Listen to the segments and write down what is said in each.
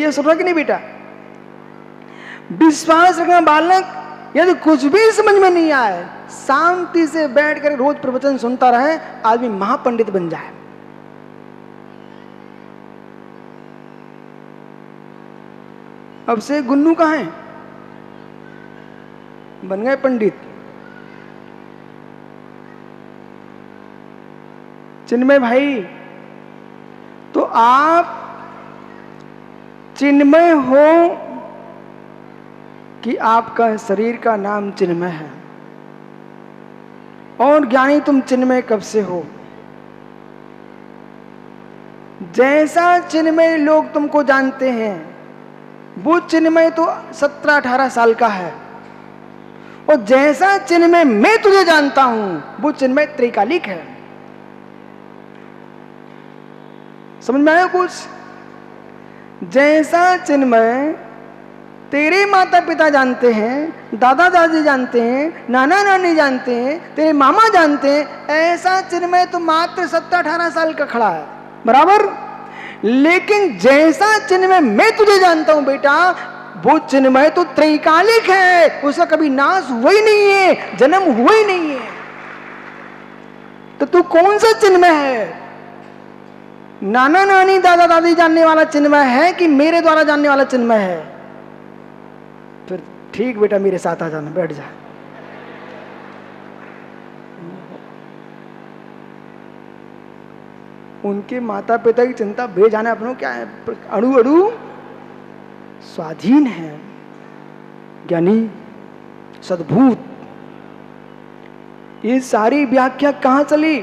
ये सुन रहा कि नहीं बेटा? विश्वास रखना बालक, यदि कुछ भी समझ में नहीं आए, शांति से बैठ कर रोज प्रवचन सुनता रहे, आदमी महापंडित बन जाए। अब से गुन्नू कहाँ है? बन गए पंडित। चिन्मय भाई, तो आप चिन्मय हो कि आपका शरीर का नाम चिन्मय है, और ज्ञानी तुम चिन्मय कब से हो? जैसा चिन्मय लोग तुमको जानते हैं, वो चिन्मय तो 17-18 साल का है, और जैसा चिन्मय मैं तुझे जानता हूं, वो चिन्मय त्रिकालिक है। समझ में आया कुछ? जैसा चिन्मय तेरे माता पिता जानते हैं, दादा दादी जानते हैं, नाना नानी जानते हैं, तेरे मामा जानते हैं, ऐसा चिन्मय तो मात्र 17-18 साल का खड़ा है, बराबर। लेकिन जैसा चिन्मय मैं तुझे जानता हूं बेटा, वो चिन्मय तो त्रैकालिक है, उसका कभी नाश हुआ ही नहीं है, जन्म हुआ ही नहीं है। तो तू कौन सा चिन्मय है? नाना नानी दादा दादी जानने वाला चिन्मय है कि मेरे द्वारा जानने वाला चिन्मय है? फिर ठीक बेटा, मेरे साथ आ जाना, बैठ जा। उनके माता पिता की चिंता भे जाना अपनों क्या है, अणु अणु स्वाधीन है। ज्ञानी सद्भूत, ये सारी व्याख्या कहां चली?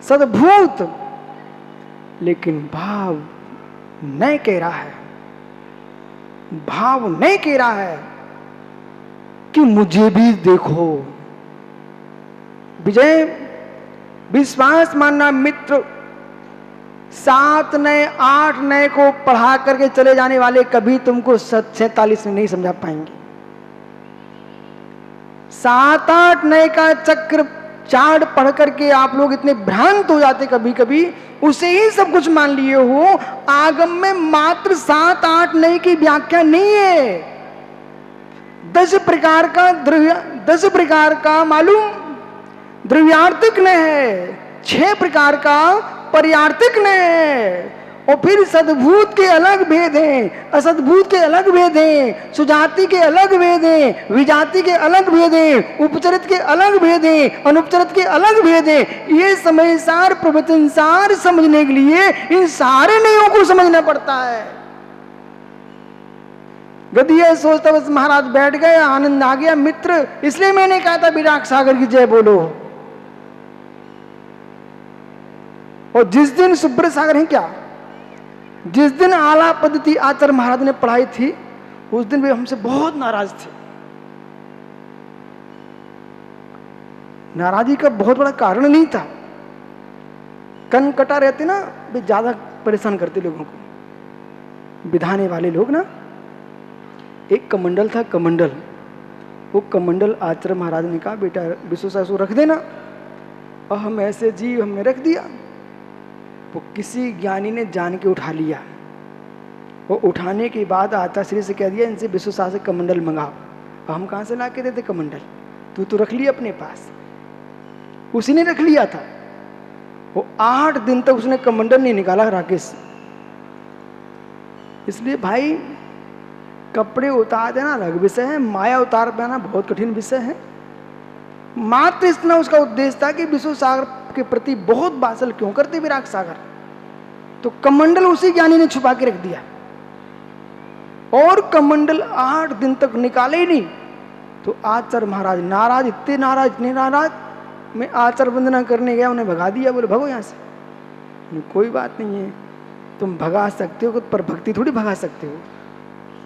सद्भूत। लेकिन भाव नहीं कह रहा है, भाव नहीं कह रहा है कि मुझे भी देखो। विजय, विश्वास मानना मित्र 7 नए 8 नए को पढ़ा करके चले जाने वाले कभी तुमको 47 में नहीं समझा पाएंगे। 7-8 नए का चक्र चार्ट पढ़ करके आप लोग इतने भ्रांत हो जाते कभी कभी, उसे ही सब कुछ मान लिए हो। आगम में मात्र 7-8 नए की व्याख्या नहीं है, 10 प्रकार का मालूम द्रव्यार्थिक न है, 6 प्रकार का पर्यार्थिक न है, और फिर सद्भूत के अलग भेद हैं, असद्भूत के अलग भेद हैं, सुजाति के अलग भेद हैं, विजाति के अलग भेद हैं, उपचरित के अलग भेद हैं, अनुपचरित के अलग भेद हैं। ये समय सार प्रवचन सार समझने के लिए इन सारे नियमों को समझना पड़ता है। गद्य सोचता बस महाराज बैठ गए, आनंद आ गया मित्र, इसलिए मैंने कहा था विराग सागर की जय बोलो। और जिस दिन सुब्रत सागर है क्या, जिस दिन आला पद्धति आचार्य महाराज ने पढ़ाई थी, उस दिन वे हमसे बहुत नाराज थे। नाराजगी का बहुत बड़ा कारण नहीं था, कन कटा रहते ना, वे ज्यादा परेशान करते लोगों को, विधाने वाले लोग ना। एक कमंडल था, कमंडल, वो कमंडल आचार्य महाराज ने कहा बेटा विश्वसासु रख देना, और हम ऐसे जी हमने रख दिया। वो किसी ज्ञानी ने जान के उठा लिया, वो उठाने के बाद आचार्य श्री से कह दिया इनसे विश्वसास कमंडल मंगाओ। और हम कहां से ला के देते कमंडल, तू तो रख लिया अपने पास। उसी ने रख लिया था, वो 8 दिन तक उसने कमंडल नहीं निकाला राकेश। इसलिए भाई कपड़े उतार देना अलग विषय है, माया उतार पाना बहुत कठिन विषय है। मात्र इतना उसका उद्देश्य था कि विश्व सागर के प्रति बहुत बासल क्यों करते विराग सागर, तो कमंडल उसी ज्ञानी ने छुपा के रख दिया, और कमंडल 8 दिन तक निकाले ही नहीं। तो आचार्य महाराज नाराज, इतने नाराज, मैं आचार्य वंदना करने गया, उन्हें भगा दिया, बोले भगो यहां से। कोई बात नहीं है, तुम भगा सकते हो पर भक्ति थोड़ी भगा सकते हो।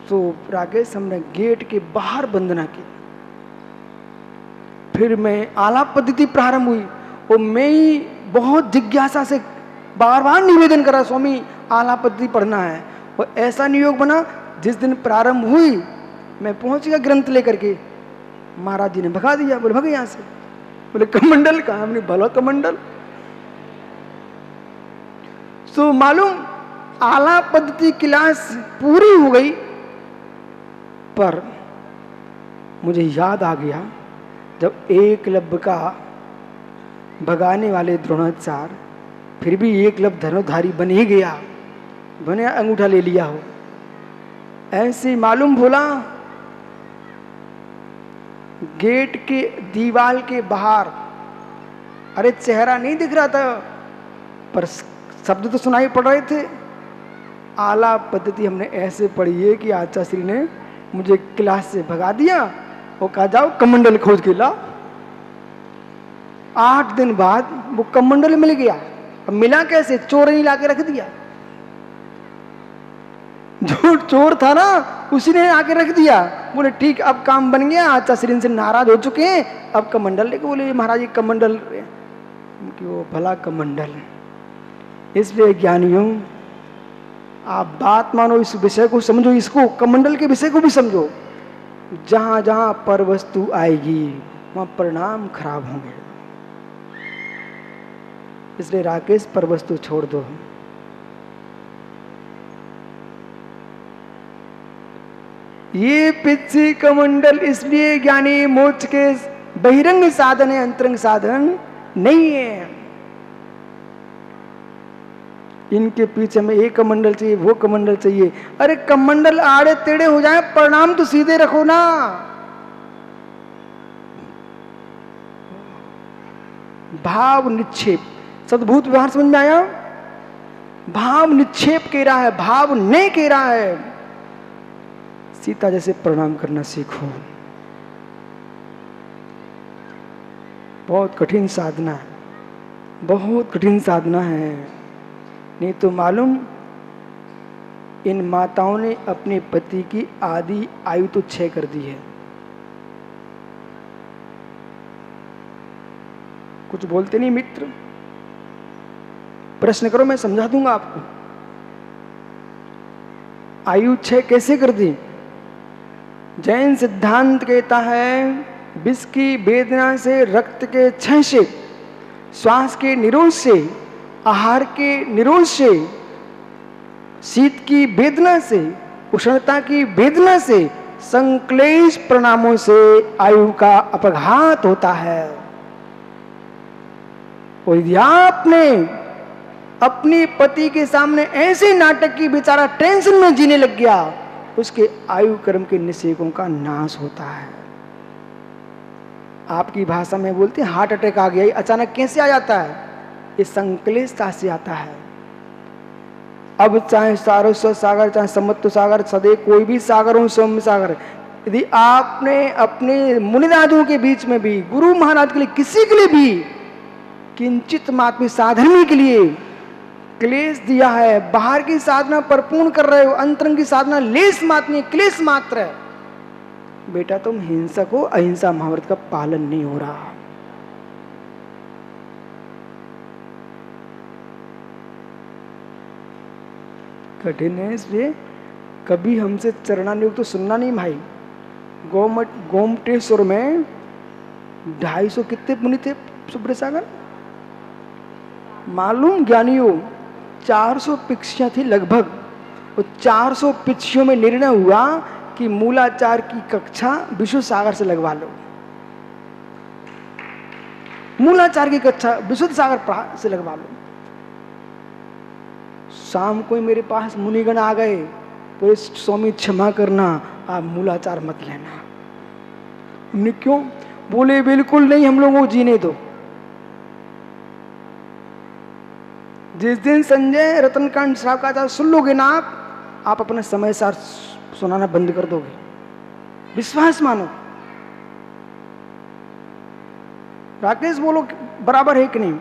तो राकेश हमने गेट के बाहर वंदना की, फिर मैं आलाप पद्धति प्रारंभ हुई, और मैं ही बहुत जिज्ञासा से बार बार निवेदन करा स्वामी आलाप पद्धति पढ़ना है। और ऐसा नियोग बना, जिस दिन प्रारंभ हुई मैं पहुंच गया ग्रंथ लेकर के, महाराज जी ने भगा दिया, बोले भगे यहां से। बोले कमंडल कहा, हमने भला कमंडल। तो मालूम आला पद्धति क्लास पूरी हो गई, पर मुझे याद आ गया जब एकलव्य का भगाने वाले द्रोणाचार्य फिर भी एकलव्य धनुर्धारी बन ही गया, बने अंगूठा ले लिया हो, ऐसे मालूम बोला गेट के दीवार के बाहर, अरे चेहरा नहीं दिख रहा था पर शब्द तो सुनाई पड़ रहे थे। आला पद्धति हमने ऐसे पढ़ी है कि आचार्य श्री ने मुझे क्लास से भगा दिया और कहा जाओ कमंडल खोज के लाओ। 8 दिन बाद वो कमंडल मिल गया। अब मिला कैसे? चोर नहीं ला के रख दिया, जो चोर था ना उसी ने आके रख दिया। बोले ठीक अब काम बन गया, आचार्य श्री से नाराज हो चुके हैं, अब कमंडल लेके बोले महाराज ये कमंडल, कि वो भला कमंडल। इसलिए ज्ञानियों आप बात मानो, इस विषय को समझो, इसको कमंडल के विषय को भी समझो। जहां जहां पर वस्तु आएगी वहां परिणाम खराब होंगे। इसलिए राकेश पर वस्तु छोड़ दो। ये पिछी कमंडल इसलिए ज्ञानी मोक्ष के बहिरंग साधन है, अंतरंग साधन नहीं है। इनके पीछे में एक कमंडल चाहिए, वो कमंडल चाहिए। अरे कमंडल आड़े टेढ़े हो जाए, परिणाम तो सीधे रखो ना। भाव निक्षेप, सद्भूत व्यवहार समझ में आया? भाव निक्षेप कह रहा है, भाव नहीं कह रहा है। सीता जैसे प्रणाम करना सीखो। बहुत कठिन साधना है, बहुत कठिन साधना है। नहीं तो मालूम इन माताओं ने अपने पति की आदि आयु तो 6 कर दी है। कुछ बोलते नहीं मित्र, प्रश्न करो मैं समझा दूंगा आपको। आयु 6 कैसे कर दी? जैन सिद्धांत कहता है विष की वेदना से, रक्त के क्षय से, श्वास के निरोध से, आहार के निरोध से, शीत की वेदना से, उष्णता की वेदना से, संक्लेश परिणामों से आयु का अपघात होता है। और यदि आपने अपने पति के सामने ऐसे नाटक की बेचारा टेंशन में जीने लग गया, उसके आयु कर्म के निषेकों का नाश होता है। आपकी भाषा में बोलते हैं हार्ट अटैक आ गया, अचानक कैसे आ जाता है? ये संक्लेशता से आता है। अब चाहे सारस्वत सागर, चाहे समुद्र सागर, सदैव कोई भी सागर हो, सौम्य सागर, यदि आपने अपने मुनिराजों के बीच में भी, गुरु महाराज के लिए, किसी के लिए भी किंचित मात्र साधन के लिए क्लेश दिया है, बाहर की साधना परिपूर्ण कर रहे हो, अंतरंग की साधना लेस मात्र नहीं, क्लेश मात्र है, बेटा तुम हिंसक हो, अहिंसा महाव्रत का पालन नहीं हो रहा। कठिन है। इसलिए कभी हमसे चरणानुयोग तो सुनना नहीं भाई। गोमटेश्वर में 250 कितने मुनि थे सुब्रत सागर? मालूम ज्ञानियों 400 पिक्षियां थी लगभग। और 400 पिक्षियों में निर्णय हुआ कि मूलाचार की कक्षा विश्व सागर से लगवा लो। मूलाचार की कक्षा विशुद्ध सागर से लगवा लो। शाम को ही मेरे पास मुनिगण आ गए, तो स्वामी क्षमा करना, आप मूलाचार मत लेना। हमने क्यों? बोले बिल्कुल नहीं, हम लोगों को जीने दो। जिस दिन संजय रतनकांड श्राव का था सुन लोगे ना आप अपना समय सार सुनाना बंद कर दोगे। विश्वास मानो। राकेश बोलो बराबर है कि नहीं?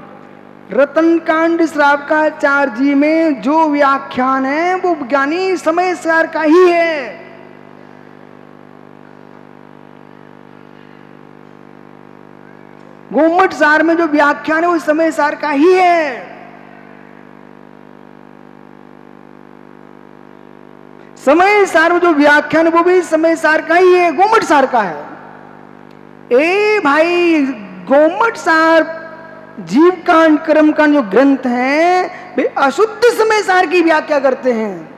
रतनकांड श्रावकाचार्य जी में जो व्याख्यान है वो ज्ञानी समय सार का ही है। गोमट सार में जो व्याख्यान है वो समय सार का ही है। समय सार में जो व्याख्यान वो भी समय सार का ही है, गोमट सार का है। ए भाई गोमट सार जीव कांड कर्म कांड जो ग्रंथ हैं वे अशुद्ध समय सार की व्याख्या करते हैं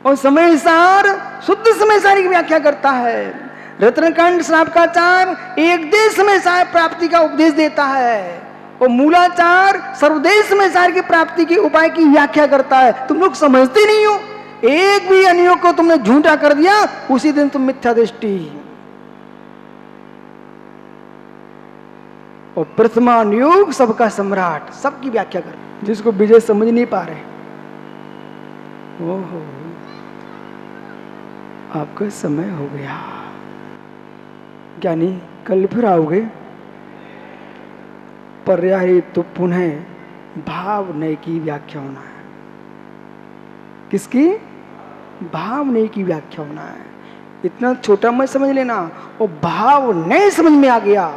और समय सार शुद्ध समय सार की व्याख्या करता है। रत्नकांड श्रावकाचार एक देश समय सार प्राप्ति का उपदेश देता है और मूलाचार सर्वदेश समय सार की प्राप्ति की उपाय की व्याख्या करता है। तुम लोग समझते नहीं हो, एक भी अनियोग को तुमने झूठा कर दिया उसी दिन तुम मिथ्या दृष्टि। और प्रथमा अनुयोग सबका सम्राट, सबकी व्याख्या कर, जिसको विजय समझ नहीं पा रहे। ओहो, आपका समय हो गया ज्ञानी, कल फिर आओगे। पर्याय तो पुनः भाव नय की व्याख्या होना है। किसकी? भाव नय की व्याख्या होना है। इतना छोटा मत समझ लेना, और भाव नय समझ में आ गया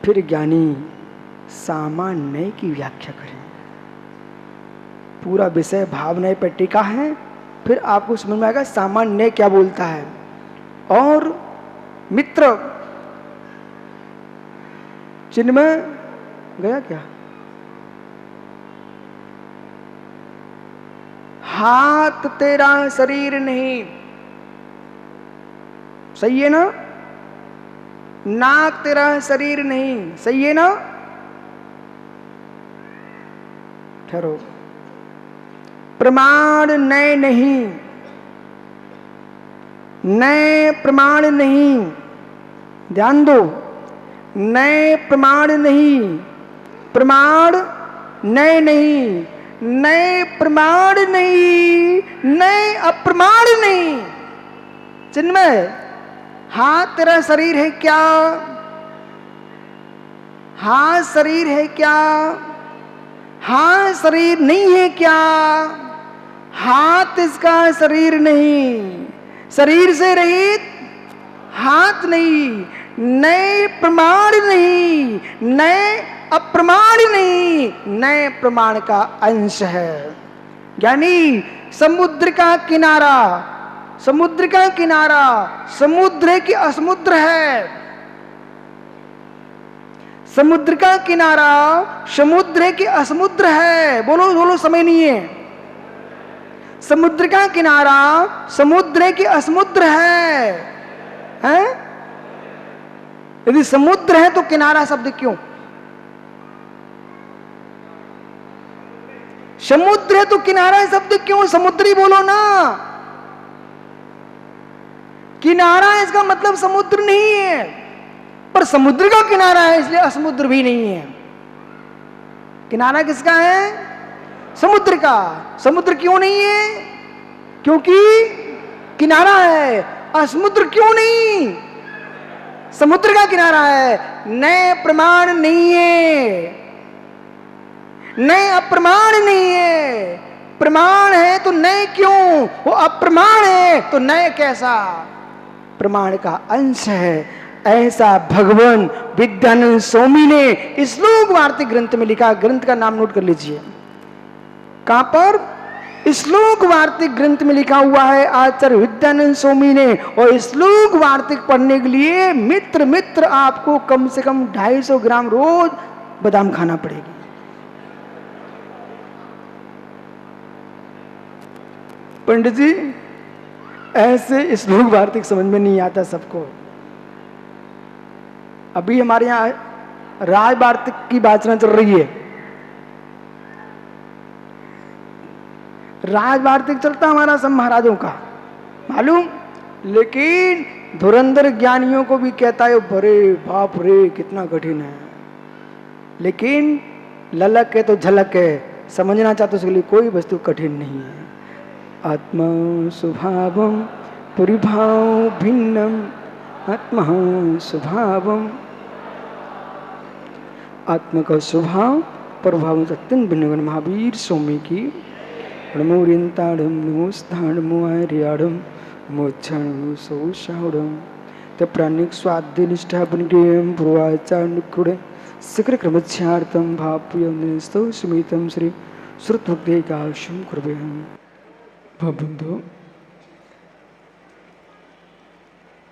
फिर ज्ञानी सामान्य की व्याख्या करें। पूरा विषय भावनय पर टिका है, फिर आपको समझ में आएगा सामान्य क्या बोलता है। और मित्र चिन्मय गया क्या? हाथ तेरा शरीर नहीं, सही है ना? नाक तेरा शरीर नहीं, सही है ना? ठहरो। प्रमाण नए नहीं, नए प्रमाण नहीं, ध्यान दो, नए प्रमाण नहीं, प्रमाण नए नहीं, नए प्रमाण नहीं, नए अप्रमाण नहीं। चिन्मय, हाथ तेरा शरीर है क्या? हाथ शरीर है क्या? हाथ शरीर नहीं है क्या? हाथ इसका शरीर नहीं, शरीर से रहित हाथ नहीं, नए प्रमाण नहीं, नए अप्रमाण नहीं, नए प्रमाण का अंश है। यानी समुद्र का किनारा, समुद्र का किनारा समुद्र की असमुद्र है। समुद्र का किनारा समुद्र की असमुद्र है। बोलो बोलो, समय नहीं है। समुद्र का किनारा समुद्र की असमुद्र है, हैं? यदि समुद्र है तो किनारा शब्द क्यों? समुद्र है तो किनारा शब्द क्यों? समुद्री बोलो ना। किनारा इसका मतलब समुद्र नहीं है, पर समुद्र का किनारा है इसलिए असमुद्र भी नहीं है। किनारा किसका है? समुद्र का। समुद्र क्यों नहीं है? क्योंकि किनारा है। असमुद्र क्यों नहीं? समुद्र का किनारा है। नए प्रमाण नहीं है, नए अप्रमाण नहीं है। प्रमाण है तो नए क्यों? वो अप्रमाण है तो नए कैसा? प्रमाण का अंश है। ऐसा भगवान विद्यानंद स्वामी ने श्लोक वार्तिक ग्रंथ में लिखा। ग्रंथ का नाम नोट कर लीजिए। कहां पर? श्लोक वार्तिक ग्रंथ में लिखा हुआ है आचार्य विद्यानंद स्वामी ने। और श्लोक वार्तिक पढ़ने के लिए मित्र आपको कम से कम 250 ग्राम रोज बादाम खाना पड़ेगी। पंडित जी, ऐसे श्लोक वार्तिक समझ में नहीं आता सबको। अभी हमारे यहाँ राज वार्तिक की वाचना चल रही है। राज वार्तिक चलता हमारा सब महाराजों का, मालूम। लेकिन धुरंधर ज्ञानियों को भी कहता है बड़े बाप रे कितना कठिन है। लेकिन ललक है तो झलक है, समझना चाहते उसके लिए कोई वस्तु कठिन नहीं है। आत्मा स्वभावम परिभाव भिन्नम, आत्मा स्वभावम, आत्मा का स्वभाव प्रभाव अत्यंत भिन्न। महावीर स्वामी की नमोरियंताड़म नमोस्थानमो आर्याड़म मोक्षाणु सौषाढ़म ते प्राणिक स्वाद्य निष्ठा पुण्यम पूर्वाचार्य शिखर क्रमच्छार्थम भाप्यम स्तो सुमितम श्री श्रुतभक्ति काशुम कुर्वेहम। भावबंधो,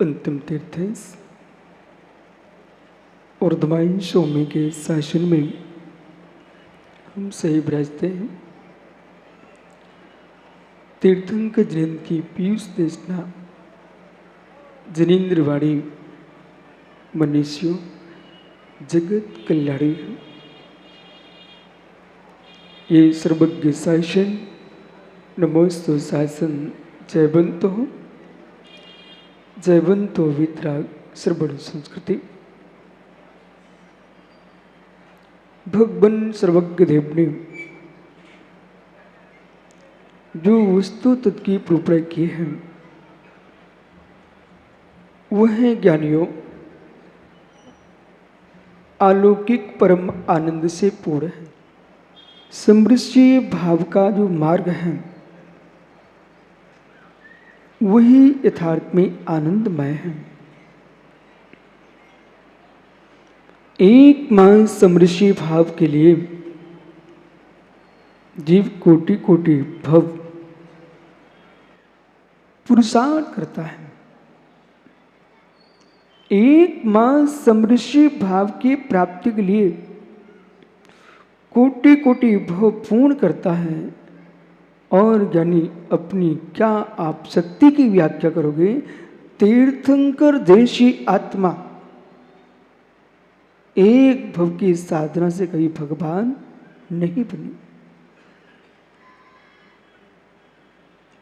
अंतिम तीर्थ ऊर्ध्वमाई स्वामी के शासन में हम सही विराजते हैं। तीर्थंकर जयंती की पीयूष देशना जनेन्द्रवाणी मनुष्यों जगत कल्याणी। ये सर्वज्ञ शासन नमोस्तु शासन जयवंतो वितराग सर्वण संस्कृति। भगवान सर्वज्ञ देव ने जो वस्तु तत्व की प्रूपण की है वह है ज्ञानियों अलौकिक परम आनंद से पूर्ण है। समृद्धि भाव का जो मार्ग है वही यथार्थ में आनंदमय है। एक मान समृद्धि भाव के लिए जीव कोटि कोटि भव पुरुषार्थ करता है। एक मां समृद्धि भाव की प्राप्ति के लिए कोटि कोटि भव पूर्ण करता है। और यानी अपनी क्या आप शक्ति की व्याख्या करोगे? तीर्थंकर देशी आत्मा एक भव की साधना से कभी भगवान नहीं बनी।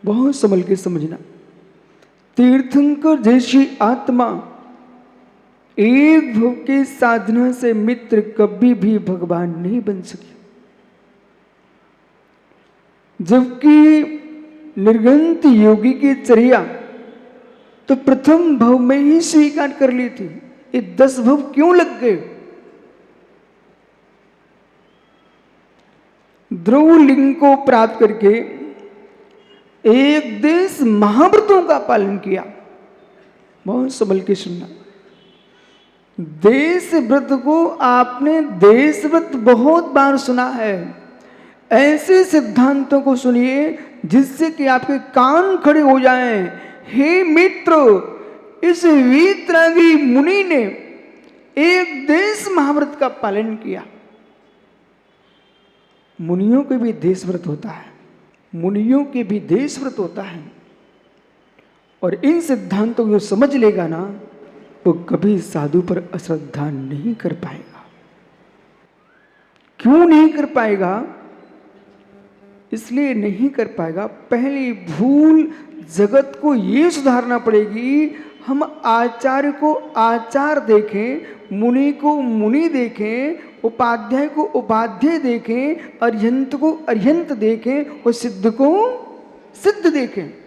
बहुत संभल के समझना। तीर्थंकर जैसी आत्मा एक भव के साधना से मित्र कभी भी भगवान नहीं बन सके। जबकि निर्गंत योगी की चर्या तो प्रथम भव में ही स्वीकार कर ली थी। ये 10 भव क्यों लग गए? ध्रुव लिंग को प्राप्त करके एक देश महाव्रतों का पालन किया। बहुत संभल के सुनना। देश व्रत को आपने देश व्रत बहुत बार सुना है। ऐसे सिद्धांतों को सुनिए जिससे कि आपके कान खड़े हो जाएं। हे मित्र, इस वीतरागी मुनि ने एक देश महाव्रत का पालन किया। मुनियों के भी देश व्रत होता है, मुनियों के भी देश व्रत होता है। और इन सिद्धांतों को जो समझ लेगा ना वो कभी साधु पर अश्रद्धा नहीं कर पाएगा। क्यों नहीं कर पाएगा? इसलिए नहीं कर पाएगा, पहली भूल जगत को ये सुधारना पड़ेगी। हम आचार्य को आचार देखें, मुनि को मुनि देखें, उपाध्याय को उपाध्याय देखें, अरिहंत को अरिहंत देखें और सिद्ध को सिद्ध देखें।